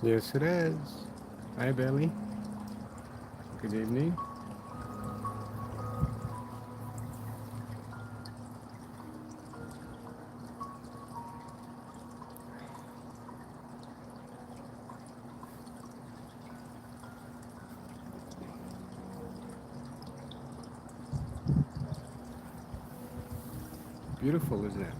Yes, it is. Hi, Billy. Good evening. Beautiful, isn't it?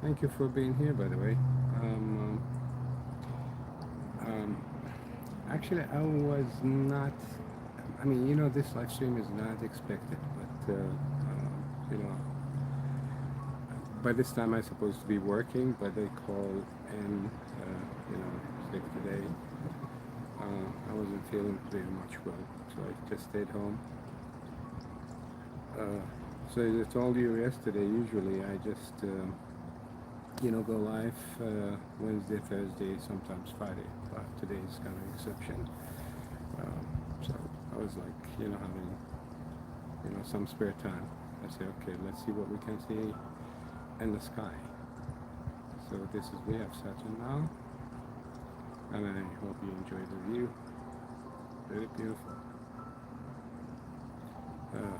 Thank you for being here, by the way. Um, um, um, Actually, I was not. I mean, this live stream is not expected, but you know, by this time I'm supposed to be working, but they called in, sick today. I wasn't feeling very much well, so I just stayed home. Uh, so as I told you yesterday, usually I just go live Wednesday, Thursday, sometimes Friday. But today is kind of exception. So I was like, having some spare time. I say, okay, let's see what we can see in the sky. So this is we have Saturn now, and I hope you enjoy the view. Very beautiful.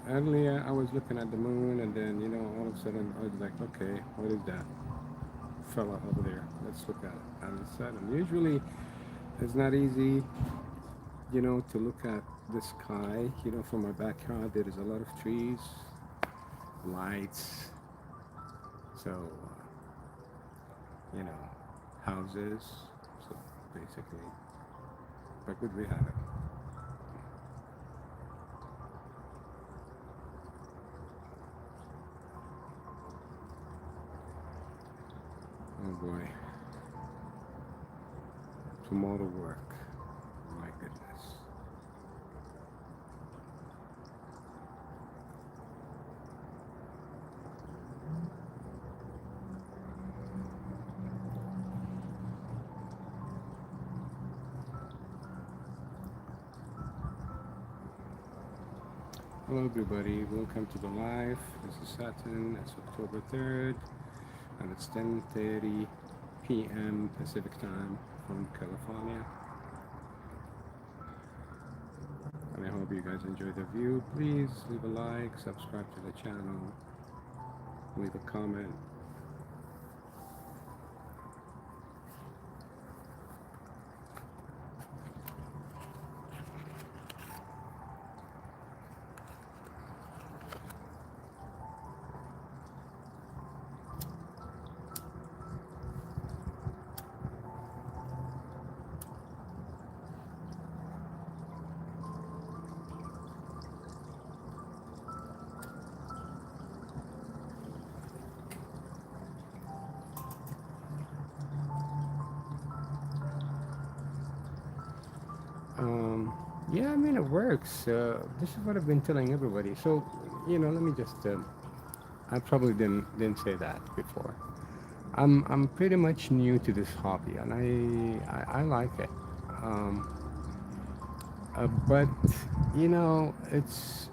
Earlier I was looking at the moon, and then all of a sudden I was like, okay, what is that fella over there? Let's look at it. And it's Saturn. Usually it's not easy, to look at the sky. From my backyard there is a lot of trees, lights, so you know, houses. So basically, but good we have it. Oh boy, tomorrow work. My goodness. Hello everybody, welcome to the live. This is Saturn. It's October 3rd, and it's 10:30 p.m. Pacific time from California. And I hope you guys enjoy the view. Please leave a like, subscribe to the channel, leave a comment. Um, yeah, I mean it works. This is what I've been telling everybody. So, let me just. I probably didn't say that before. I'm pretty much new to this hobby, and I like it. Um, but it's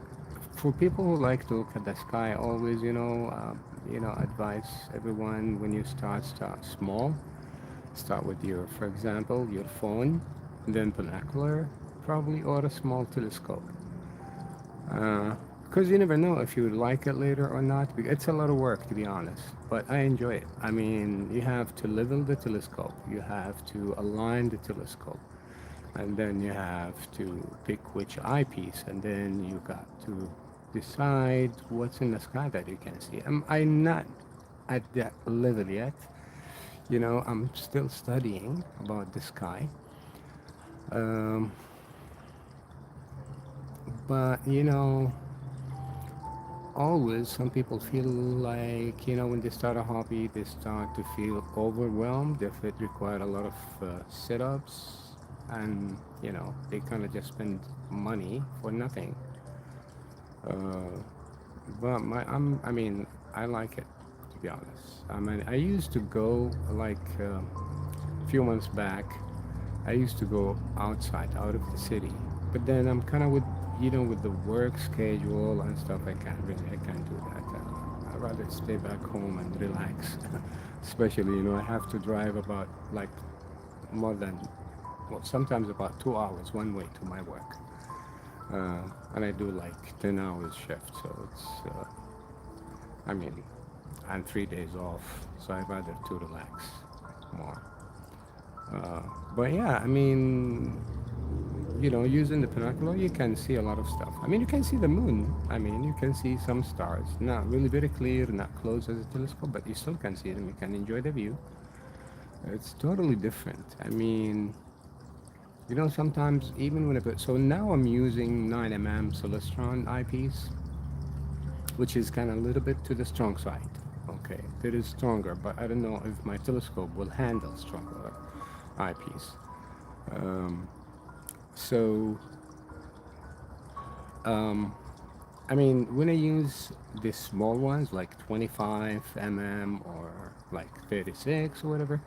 for people who like to look at the sky. Always, advise everyone when you start small. Start with your, for example, your phone, then binocular, probably, or a small telescope. Because you never know if you would like it later or not. It's a lot of work, to be honest, but I enjoy it. I mean, you have to level the telescope, you have to align the telescope, and then you have to pick which eyepiece, and then you got to decide what's in the sky that you can see. I'm not at that level yet. I'm still studying about the sky. Um, but always some people feel like, when they start a hobby, they start to feel overwhelmed if it requires a lot of sit-ups, and they kind of just spend money for nothing. uh, but I mean, I like it, to be honest. I mean, I used to go like a few months back. I used to go outside, out of the city, but then I'm kind of with the work schedule and stuff. I can't do that. I'd rather stay back home and relax. Especially, I have to drive about like more than, well, sometimes about 2 hours one way to my work, and I do like 10 hours shift. So I mean, and 3 days off. So I'd rather to relax more. Uh, but yeah, I mean, using the binocular, you can see a lot of stuff. I mean, you can see the moon. I mean, you can see some stars. Not really very clear, not close as a telescope, but you still can see them. You can enjoy the view. It's totally different. I mean, sometimes even when I put, so now I'm using 9 mm Celestron eyepiece, which is kind of a little bit to the strong side. Okay, it is stronger, but I don't know if my telescope will handle stronger eyepiece. Um, so Um, I mean, when I use the small ones like 25 mm or like 36 or whatever,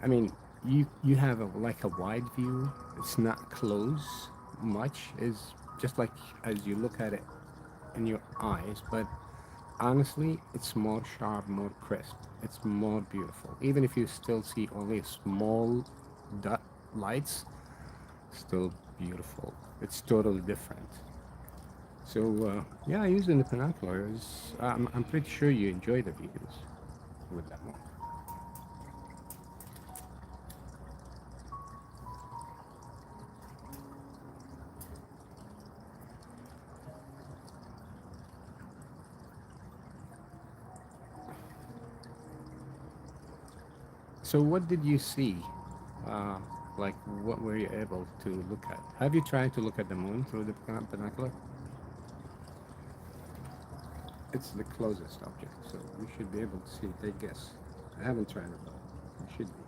I mean, you have like a wide view. It's not close much. It's just like as you look at it in your eyes, but honestly, it's more sharp, more crisp. It's more beautiful. Even if you still see only small dot lights, still beautiful. It's totally different. So yeah, using the binoculars, I'm pretty sure you enjoy the views with that one. So what did you see? Uh, like what were you able to look at? Have you tried to look at the moon through the binocular? It's the closest object, so you should be able to see it, I guess. I haven't tried it though. You should be.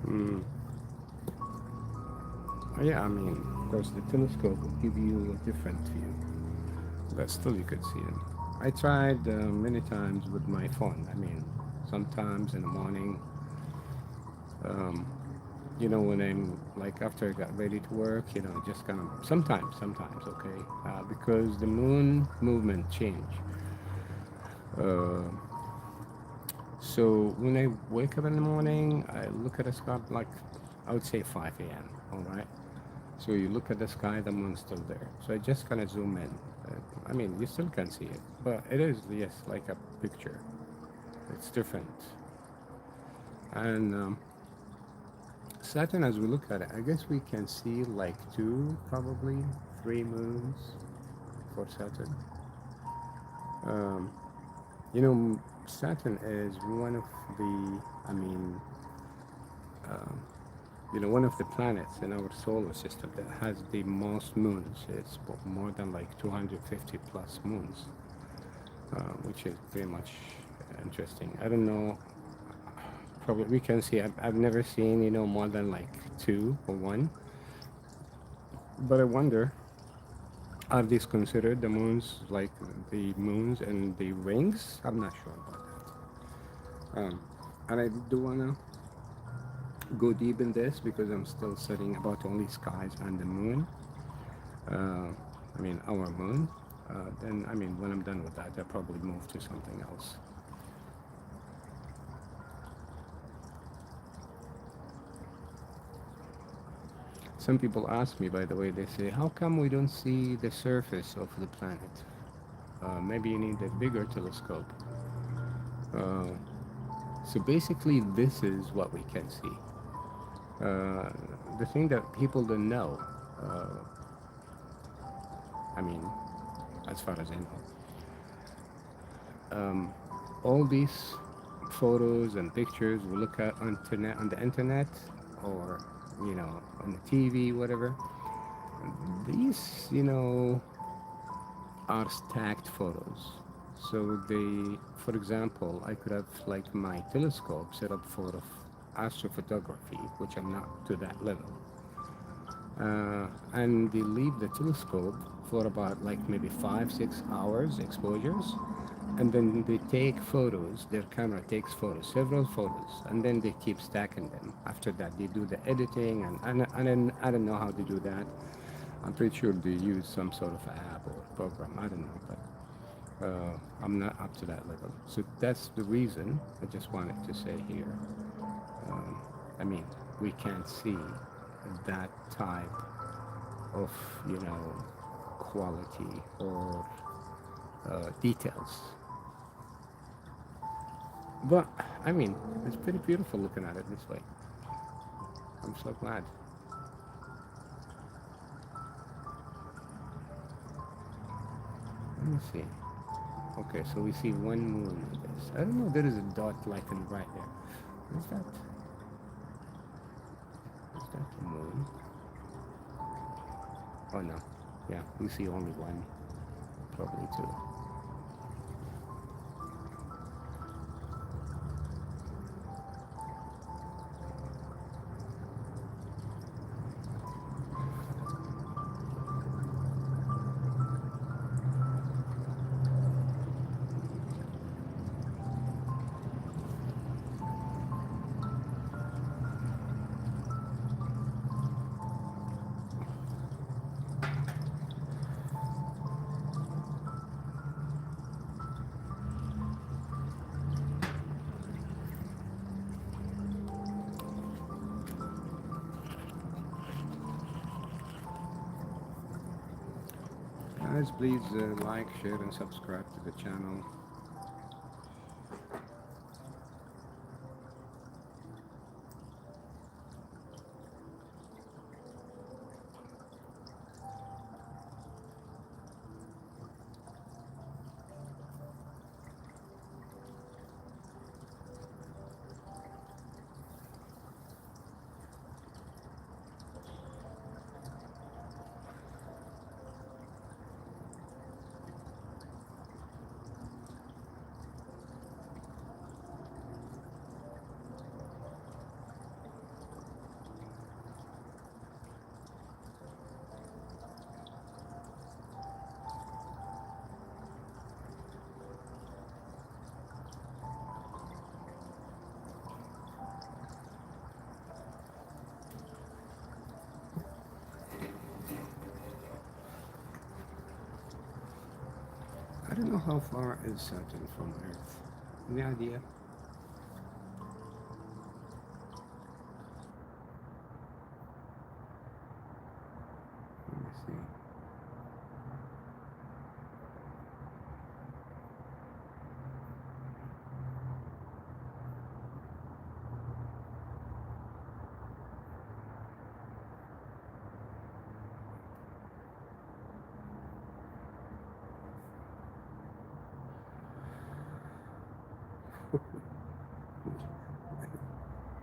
Mm. Yeah, I mean, of course, the telescope will give you a different view, but still you could see them. I tried many times with my phone. I mean, sometimes in the morning, um, when I'm like after I got ready to work, just kind of sometimes, okay, because the moon movement change. Uh, so when I wake up in the morning, I look at the sky like I would say 5 a.m. All right. So you look at the sky, the moon's still there. So I just kind of zoom in. I mean, you still can see it, but it is, yes, like a picture. It's different. And Saturn, as we look at it, I guess we can see like two, probably. three moons for Saturn. Um, Saturn is one of the, I mean, um, one of the planets in our solar system that has the most moons. It's more than like 250 plus moons, which is pretty much interesting. I don't know. Probably we can see. I've never seen more than like two or one, but I wonder, are these considered the moons, like the moons and the rings? I'm not sure about that. And I do wanna go deep in this because I'm still studying about only skies and the moon. Uh, I mean, our moon. Then, I mean, when I'm done with that, I'll probably move to something else. Some people ask me, by the way, they say, how come we don't see the surface of the planet? Maybe you need a bigger telescope. Uh, so basically, this is what we can see. Uh, the thing that people don't know, uh, I mean, as far as I know, um, all these photos and pictures we look at on the internet, or on the TV, whatever. These are stacked photos. So for example, I could have like my telescope set up for astrophotography, which I'm not to that level. And they leave the telescope for about like maybe 5 6 hours exposures, and then they take photos. Their camera takes photos, several photos, and then they keep stacking them. After that, they do the editing, and I don't know how they do that. I'm pretty sure they use some sort of app or program. I don't know, but I'm not up to that level. So that's the reason I just wanted to say here. Um, I mean, we can't see that type of, quality or details. But I mean, it's pretty beautiful looking at it this way. I'm so glad. Let me see. Okay, so we see one moon with this. I don't know. There is a dot like in right there. Is that? Is that the moon? Oh no. Yeah, we see only one, probably two. Guys, please like, share, and subscribe to the channel. I don't know how far is Saturn from Earth. Any idea? Let me see.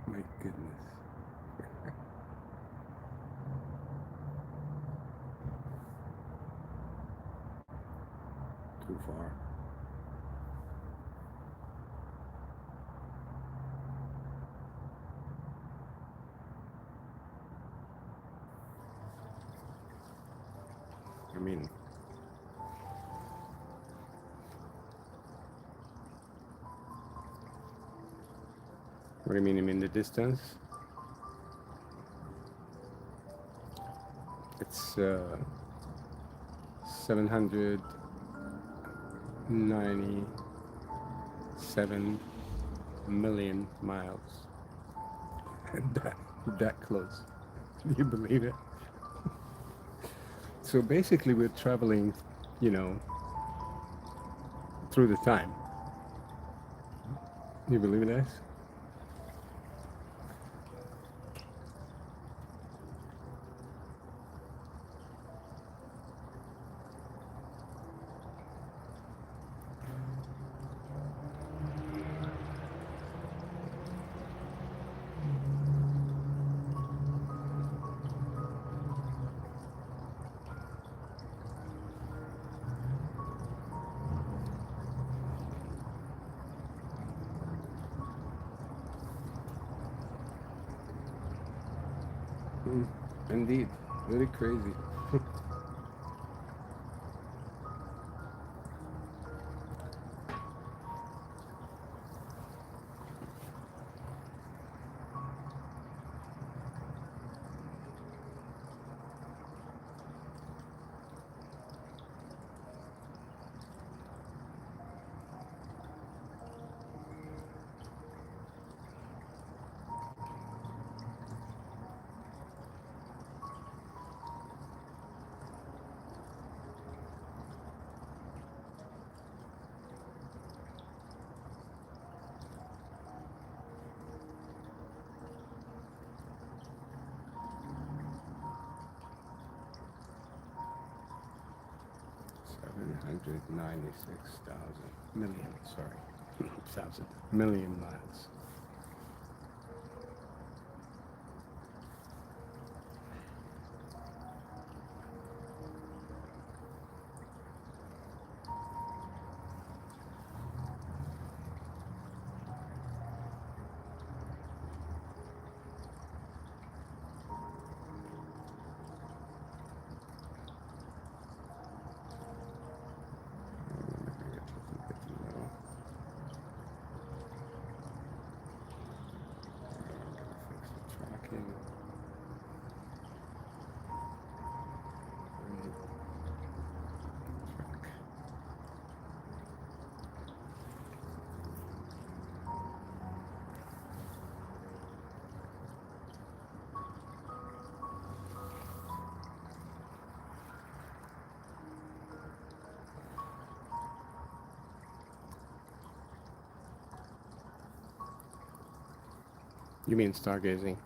My goodness. Too far. I mean, what do you mean? You mean the distance? It's 797 million miles. that, that close. Do you believe it? So basically, we're traveling, you know, through the time. You believe this? 嗯 Indeed, very crazy. $796,000,000,000. Sorry, thousand million miles. You mean stargazing?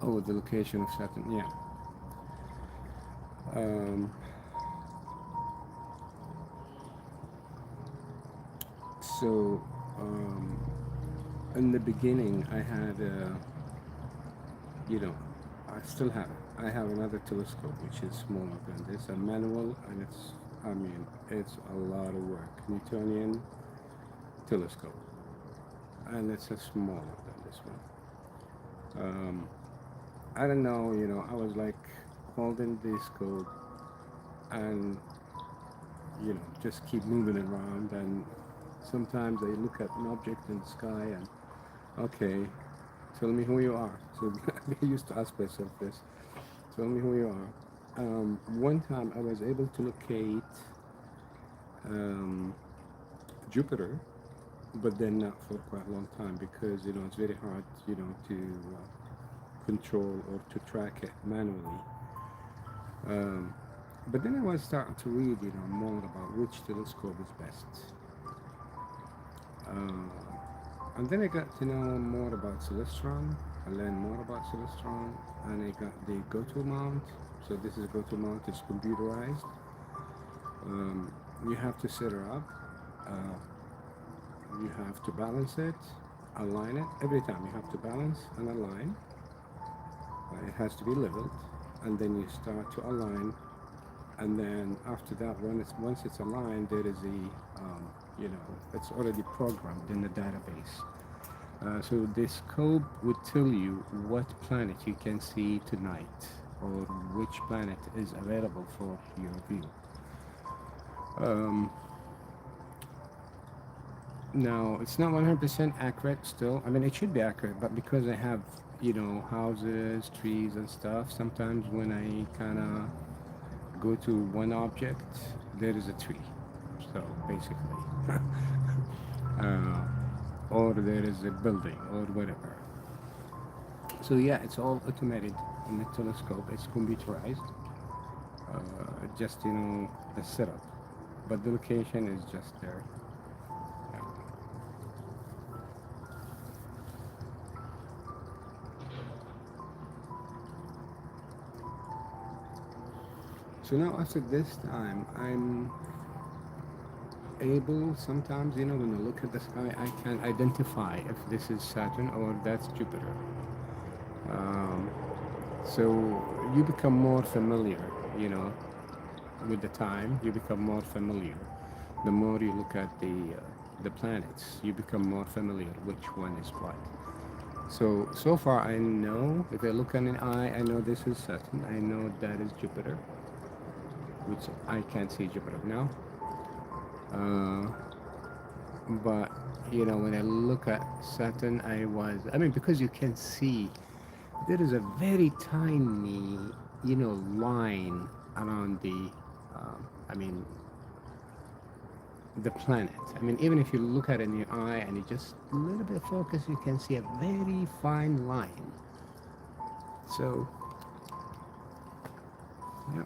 Oh, the location of Saturn. Yeah. Um, so, in the beginning, I had, you know, I still have it. I have another telescope which is smaller than this, a manual, and I mean, it's a lot of work. Newtonian telescope, and it's a smaller than this one. I don't know, I was like holding this scope and, just keep moving it around. And sometimes I look at an object in the sky and, okay, tell me who you are. So they used to ask myself this, tell me who you are. One time I was able to locate um, Jupiter, but then not for quite a long time because it's very hard to control or to track it manually. Um, but then I was starting to read more about which telescope is best. Uh, and then I got to know more about Celestron. I learned more about Celestron, and I got the go-to mount. So this is go-to mount. It's computerized. Um, you have to set her up. Uh, you have to balance it, align it. Every time you have to balance and align. It has to be leveled, and then you start to align. And then after that, once it's aligned, there is it's already programmed in the database. So the scope would tell you what planet you can see tonight, or which planet is available for your view. Um, Now, it's not 100% accurate still. I mean, it should be accurate, but because I have, houses, trees, and stuff, sometimes when I kind of go to one object, there is a tree. So basically, uh, or there is a building or whatever. So yeah, it's all automated in the telescope. It's computerized. Just the setup, but the location is just there. Yeah. So now after this time, I'm able sometimes, when I look at the sky, I can identify if this is Saturn or that's Jupiter. Um, so you become more familiar, you know, with the time. You become more familiar. The more you look at the planets, you become more familiar which one is what. So far I know if I look at an eye, I know this is Saturn. I know that is Jupiter, which I can't see Jupiter now. Uh, but when I look at Saturn, I mean, because you can see there is a very tiny, line around I mean, the planet. I mean, even if you look at it in your eye and you just a little bit focus, you can see a very fine line. So, yeah.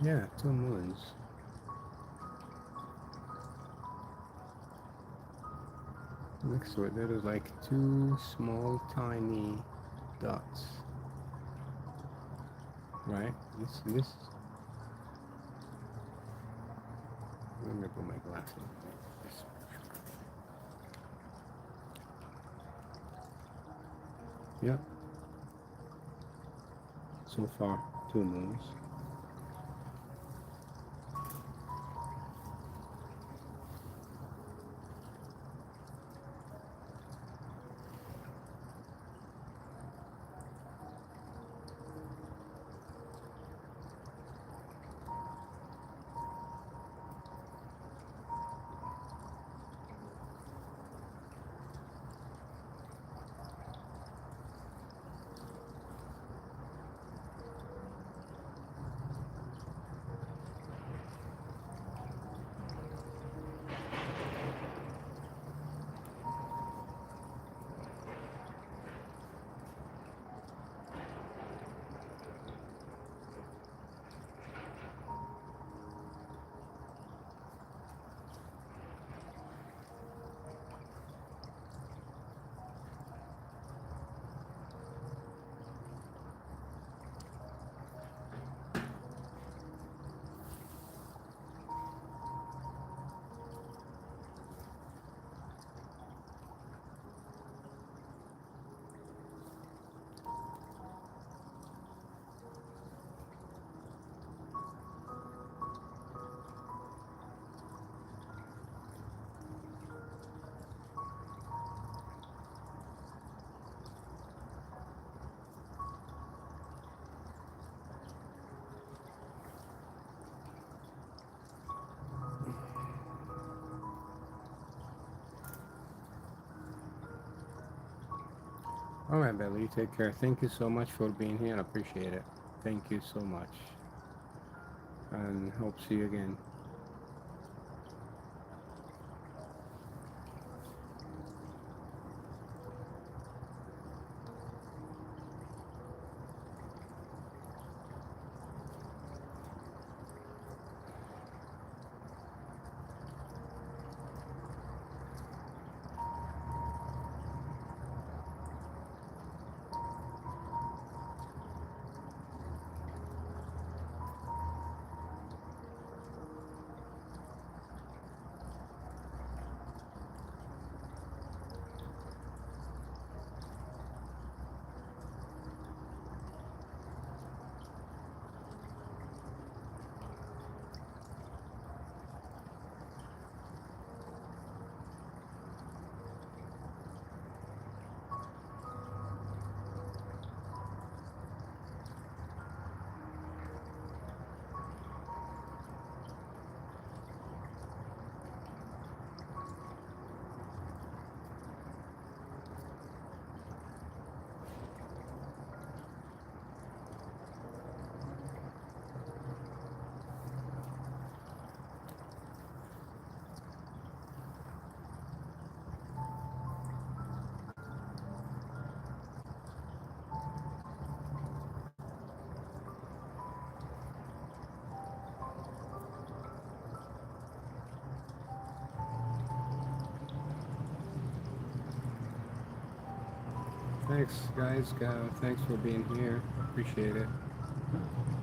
Yeah, two moons. Next to it, there is like two small, tiny dots, right? This. Let me put my glasses. This- Yep. So far, two moons. All right, Belly. Take care. Thank you so much for being here. I appreciate it. Thank you so much, and hope to see you again. Thanks, guys. Thanks for being here. Appreciate it.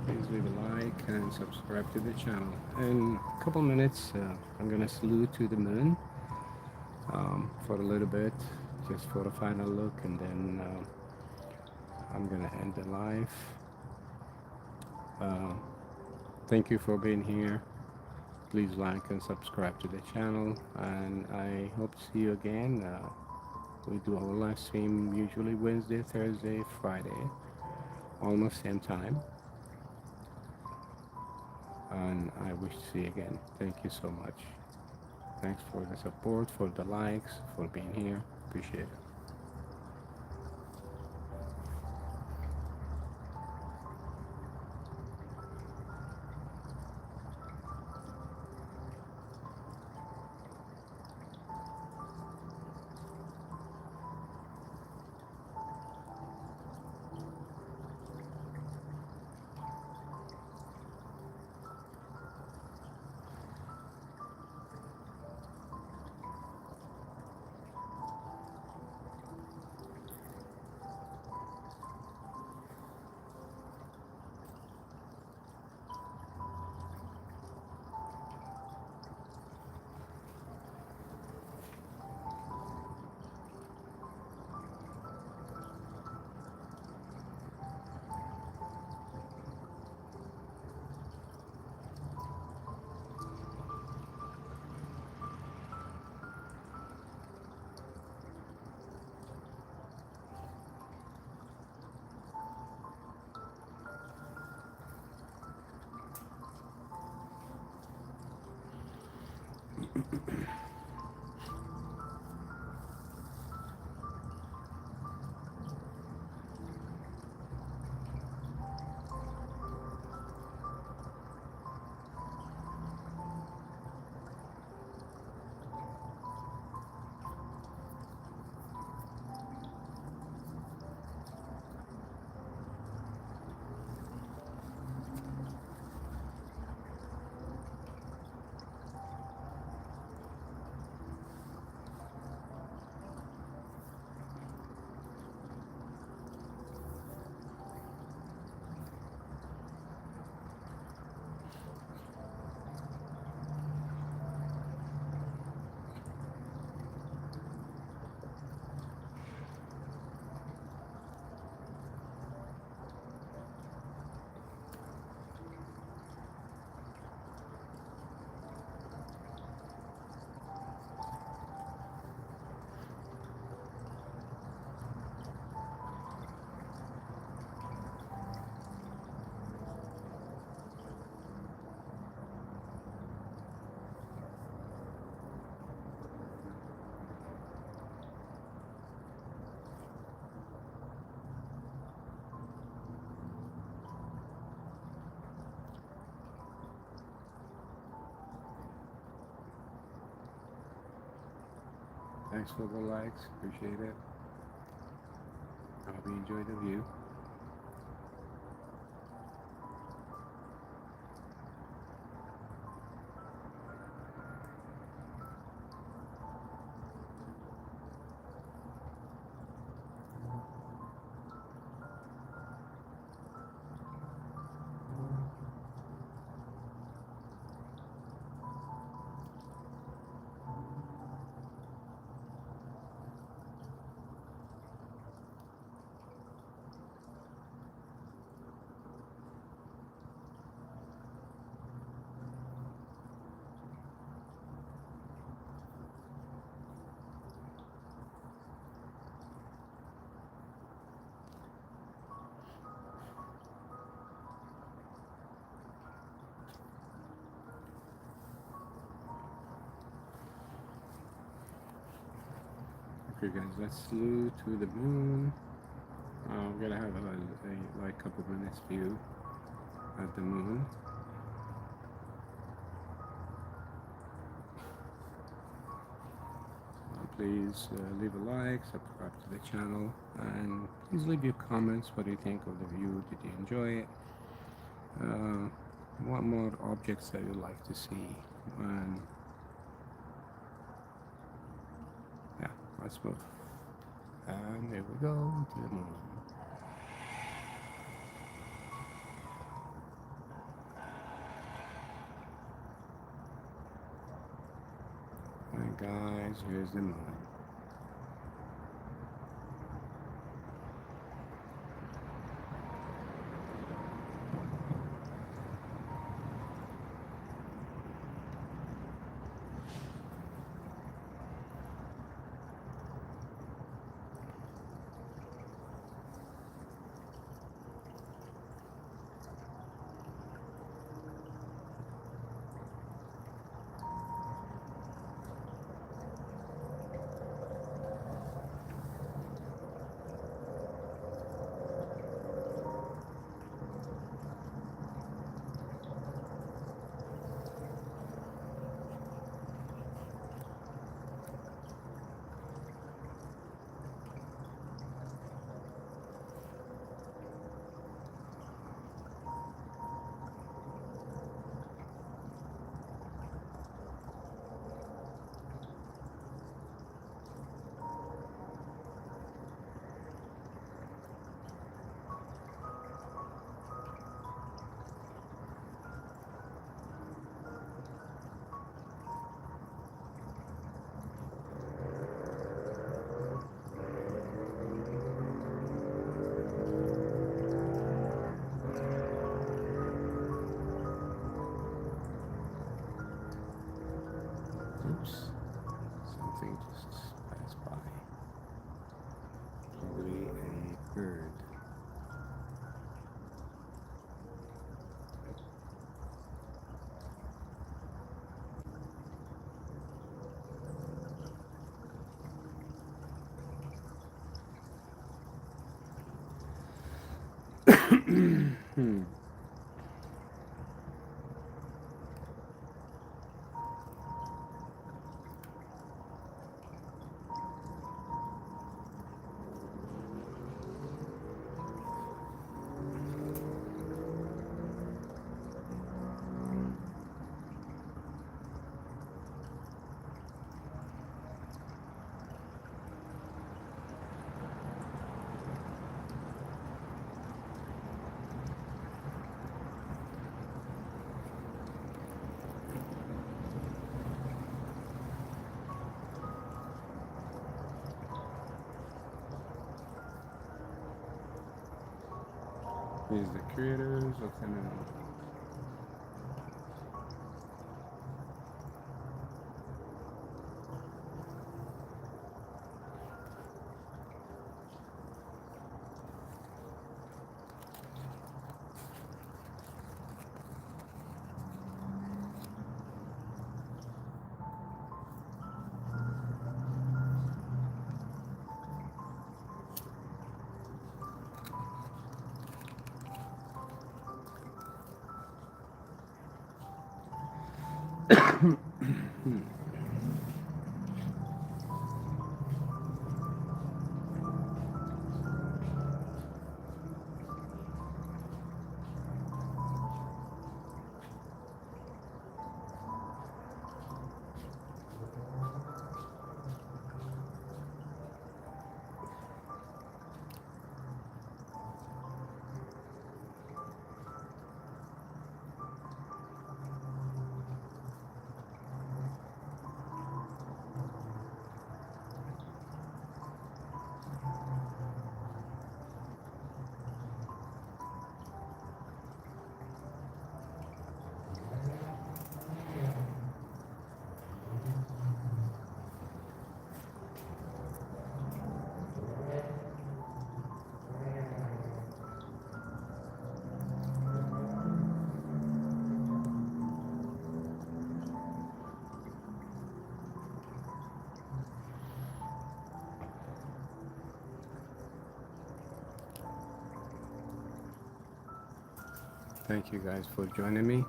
Please leave a like and subscribe to the channel. In a couple minutes, I'm gonna salute to the moon for a little bit, just for a final look, and then I'm gonna end the live. Uh, Thank you for being here. Please like and subscribe to the channel, and I hope to see you again. We do our live stream usually Wednesday, Thursday, Friday, almost same time. And I wish to see you again. Thank you so much. Thanks for the support, for the likes, for being here. Appreciate it. Thanks for the likes. Appreciate it. I hope you enjoy the view. Okay, guys, let's flew to the moon. I'm gonna have a like couple minutes view at the moon. Please leave a like, subscribe to the channel, and please leave your comments. What do you think of the view? Did you enjoy it? Uh, what more objects that you'd like to see? And yeah, let's move. And there we go to the moon. And guys, here's the moon. Oops, something just passed by. Probably a bird. Hmm. Here's the creators of the moon. Thank you guys for joining me.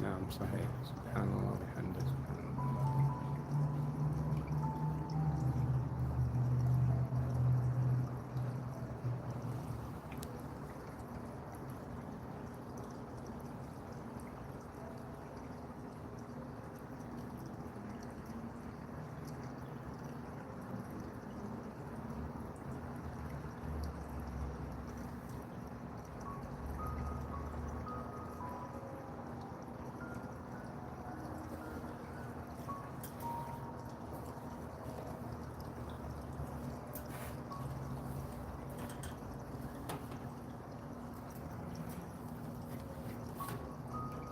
نعم صحيح. سبحان الله وبحمده. سبحان الله.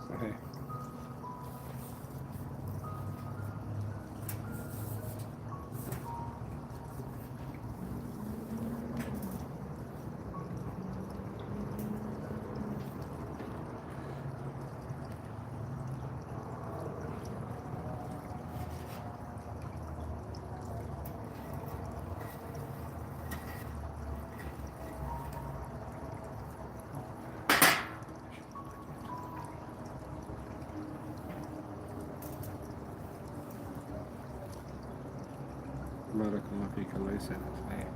صحيح. بارك الله فيك. الله يسعدك. صحيح.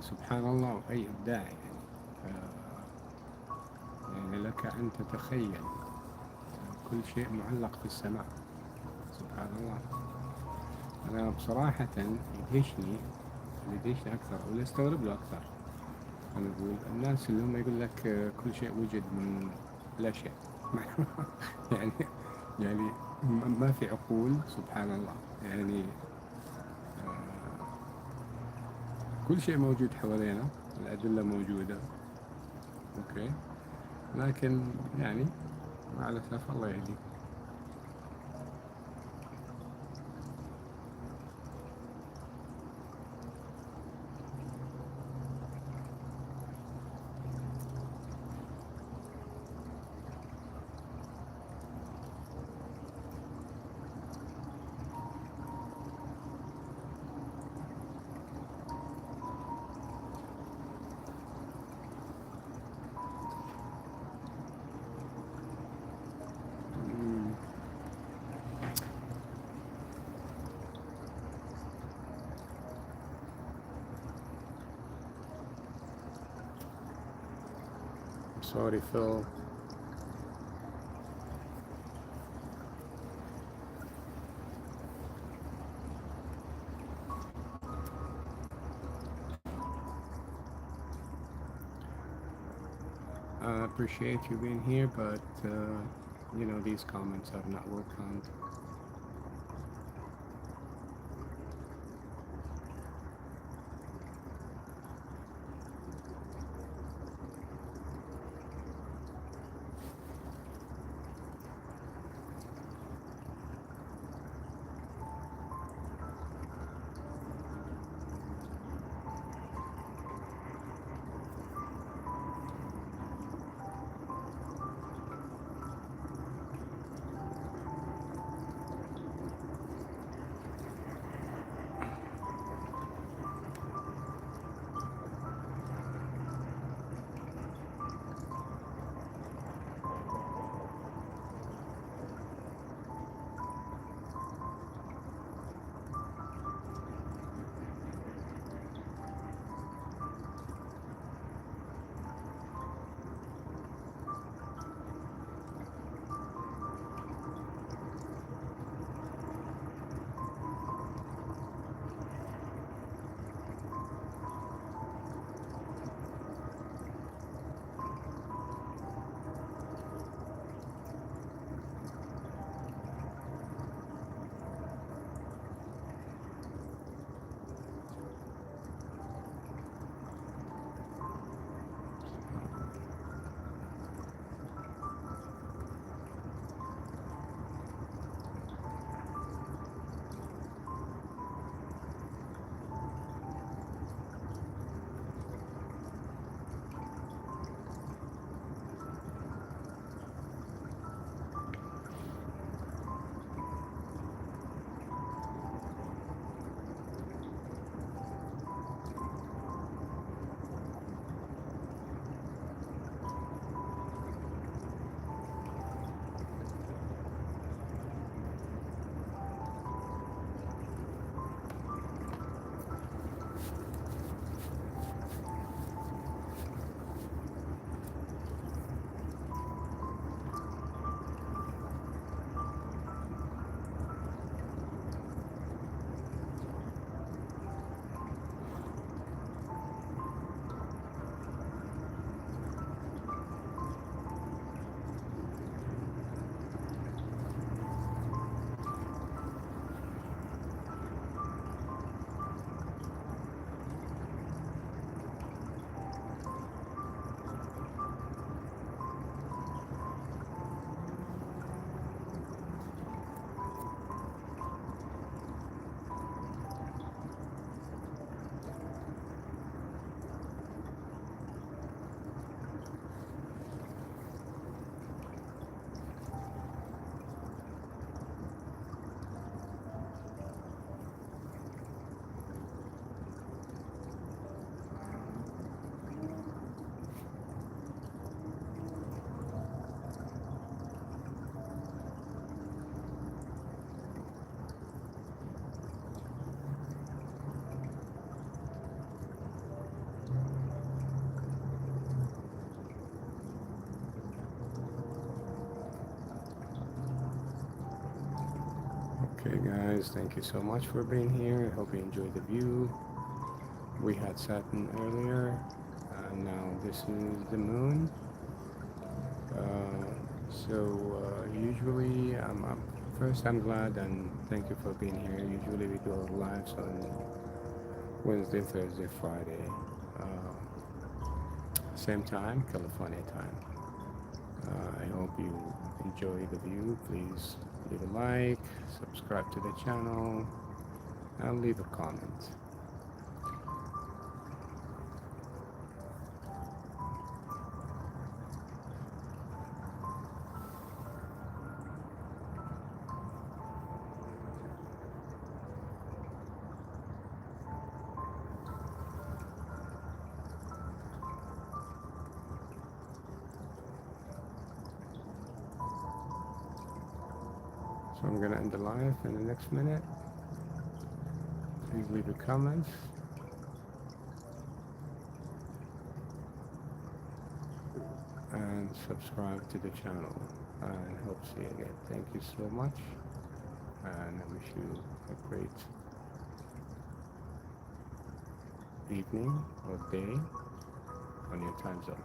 سبحان الله، أي إبداع يعني. يعني لك أن تتخيل كل شيء معلق في السماء. سبحان الله. أنا بصراحة اللي يدهشني أكثر واللي استغرب له أكثر، أنا أقول الناس اللي هم يقول لك كل شيء وجد من لا شيء. يعني يعني ما في عقول. سبحان الله. يعني كل شيء موجود حوالينا، الأدلة موجودة، أوكي، لكن يعني مع الأسف الله يهديك. Mm, sorry, Phil. I appreciate you being here, but these comments are not welcome. Okay, guys, thank you so much for being here. I hope you enjoyed the view. We had Saturn earlier, and now this is the moon. Usually, first I'm glad and thank you for being here. Usually we do our lives on Wednesday, Thursday, Friday, same time, California time. I hope you enjoy the view. Please leave a like, subscribe to the channel, and leave a comment. So I'm gonna end the live in the next minute. Please leave your comments and subscribe to the channel. And hope to see you again. Thank you so much, and I wish you a great evening or day on your time zone.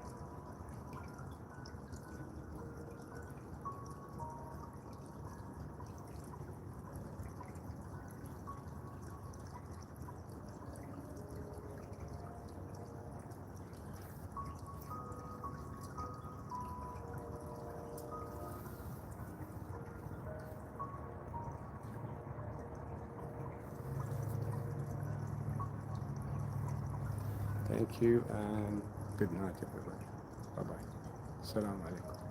Thank you and good night, everybody. Bye bye. Assalamu alaikum.